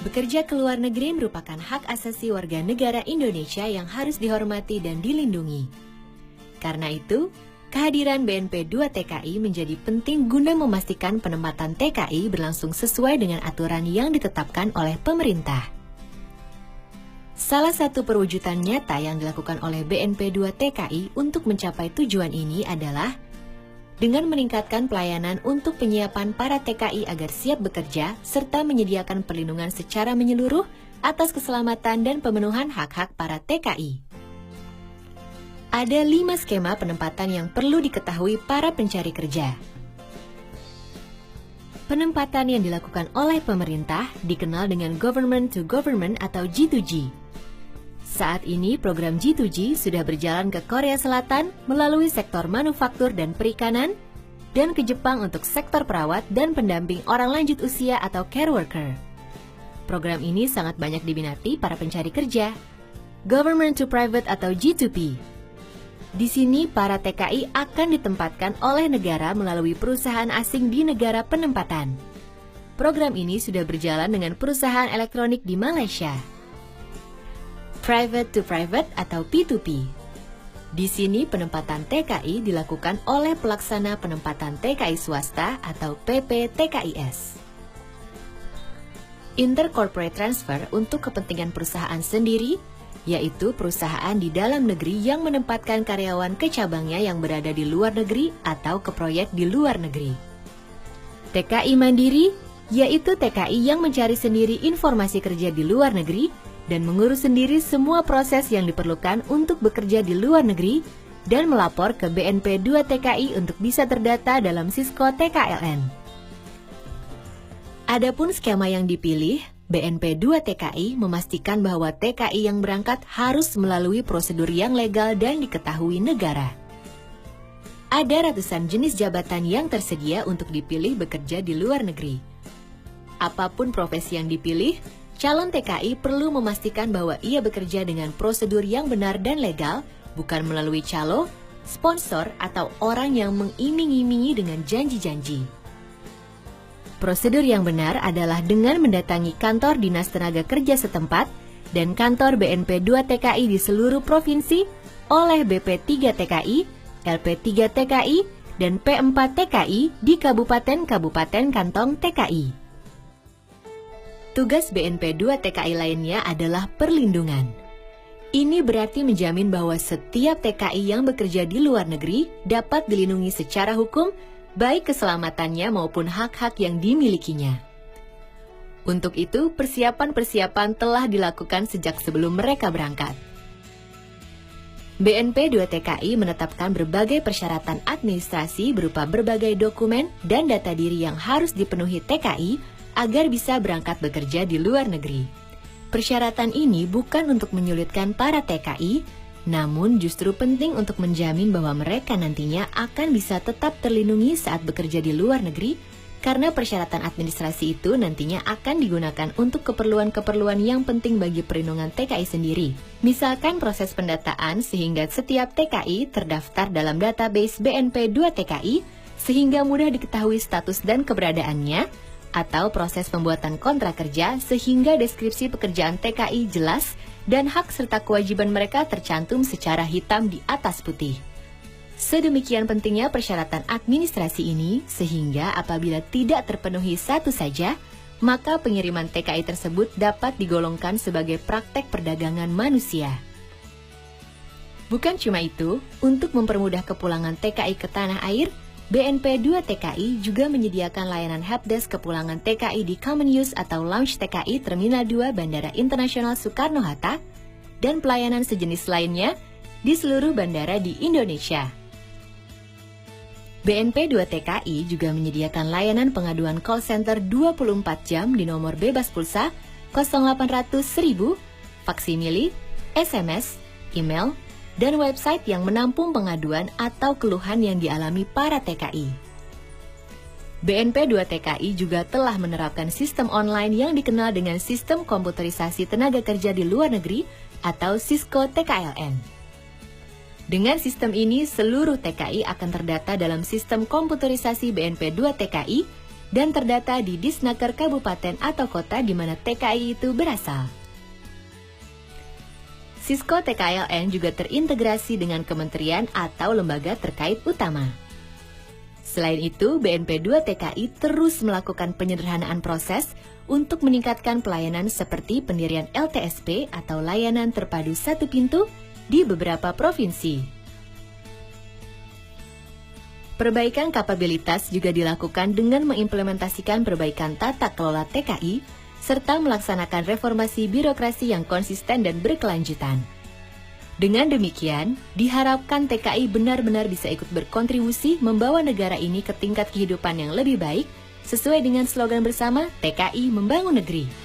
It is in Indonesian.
Bekerja ke luar negeri merupakan hak asasi warga negara Indonesia yang harus dihormati dan dilindungi. Karena itu, kehadiran BNP 2 TKI menjadi penting guna memastikan penempatan TKI berlangsung sesuai dengan aturan yang ditetapkan oleh pemerintah. Salah satu perwujudan nyata yang dilakukan oleh BNP 2 TKI untuk mencapai tujuan ini adalah dengan meningkatkan pelayanan untuk penyiapan para TKI agar siap bekerja, serta menyediakan perlindungan secara menyeluruh atas keselamatan dan pemenuhan hak-hak para TKI. Ada 5 skema penempatan yang perlu diketahui para pencari kerja. Penempatan yang dilakukan oleh pemerintah dikenal dengan Government to Government atau G2G. Saat ini program G2G sudah berjalan ke Korea Selatan melalui sektor manufaktur dan perikanan, dan ke Jepang untuk sektor perawat dan pendamping orang lanjut usia atau care worker. Program ini sangat banyak diminati para pencari kerja. Government to Private atau G2P. Di sini para TKI akan ditempatkan oleh negara melalui perusahaan asing di negara penempatan. Program ini sudah berjalan dengan perusahaan elektronik di Malaysia. Private to Private atau P2P. Di sini penempatan TKI dilakukan oleh pelaksana penempatan TKI swasta atau PPTKIS. Intercorporate transfer untuk kepentingan perusahaan sendiri, yaitu perusahaan di dalam negeri yang menempatkan karyawan ke cabangnya yang berada di luar negeri atau ke proyek di luar negeri. TKI mandiri, yaitu TKI yang mencari sendiri informasi kerja di luar negeri dan mengurus sendiri semua proses yang diperlukan untuk bekerja di luar negeri dan melapor ke BNP 2 TKI untuk bisa terdata dalam Sisko TKLN. Adapun skema yang dipilih, BNP 2 TKI memastikan bahwa TKI yang berangkat harus melalui prosedur yang legal dan diketahui negara. Ada ratusan jenis jabatan yang tersedia untuk dipilih bekerja di luar negeri. Apapun profesi yang dipilih, calon TKI perlu memastikan bahwa ia bekerja dengan prosedur yang benar dan legal, bukan melalui calo, sponsor, atau orang yang mengiming-imingi dengan janji-janji. Prosedur yang benar adalah dengan mendatangi kantor Dinas Tenaga Kerja setempat dan kantor BNP 2 TKI di seluruh provinsi oleh BP 3 TKI, LP 3 TKI, dan P4 TKI di kabupaten-kabupaten kantong TKI. Tugas BNP 2 TKI lainnya adalah perlindungan. Ini berarti menjamin bahwa setiap TKI yang bekerja di luar negeri dapat dilindungi secara hukum, baik keselamatannya maupun hak-hak yang dimilikinya. Untuk itu, persiapan-persiapan telah dilakukan sejak sebelum mereka berangkat. BNP 2 TKI menetapkan berbagai persyaratan administrasi berupa berbagai dokumen dan data diri yang harus dipenuhi TKI agar bisa berangkat bekerja di luar negeri. Persyaratan ini bukan untuk menyulitkan para TKI, namun justru penting untuk menjamin bahwa mereka nantinya akan bisa tetap terlindungi saat bekerja di luar negeri, karena persyaratan administrasi itu nantinya akan digunakan untuk keperluan-keperluan yang penting bagi perlindungan TKI sendiri. Misalkan proses pendataan sehingga setiap TKI terdaftar dalam database BNP 2 TKI, sehingga mudah diketahui status dan keberadaannya, atau proses pembuatan kontrak kerja sehingga deskripsi pekerjaan TKI jelas dan hak serta kewajiban mereka tercantum secara hitam di atas putih. Sedemikian pentingnya persyaratan administrasi ini sehingga apabila tidak terpenuhi satu saja, maka pengiriman TKI tersebut dapat digolongkan sebagai praktek perdagangan manusia. Bukan cuma itu, untuk mempermudah kepulangan TKI ke tanah air, BNP 2 TKI juga menyediakan layanan helpdesk kepulangan TKI di Common Use atau Lounge TKI Terminal 2 Bandara Internasional Soekarno-Hatta dan pelayanan sejenis lainnya di seluruh bandara di Indonesia. BNP 2 TKI juga menyediakan layanan pengaduan call center 24 jam di nomor bebas pulsa 0800 1000, faksimili, SMS, email, dan website yang menampung pengaduan atau keluhan yang dialami para TKI. BNP 2 TKI juga telah menerapkan sistem online yang dikenal dengan Sistem Komputerisasi Tenaga Kerja di Luar Negeri atau Sisko TKLN. Dengan sistem ini, seluruh TKI akan terdata dalam sistem komputerisasi BNP 2 TKI dan terdata di Disnaker kabupaten atau kota di mana TKI itu berasal. Sisko TKLN juga terintegrasi dengan kementerian atau lembaga terkait utama. Selain itu, BNP 2 TKI terus melakukan penyederhanaan proses untuk meningkatkan pelayanan seperti pendirian LTSP atau layanan terpadu satu pintu di beberapa provinsi. Perbaikan kapabilitas juga dilakukan dengan mengimplementasikan perbaikan tata kelola TKI serta melaksanakan reformasi birokrasi yang konsisten dan berkelanjutan. Dengan demikian, diharapkan TKI benar-benar bisa ikut berkontribusi membawa negara ini ke tingkat kehidupan yang lebih baik sesuai dengan slogan bersama TKI Membangun Negeri.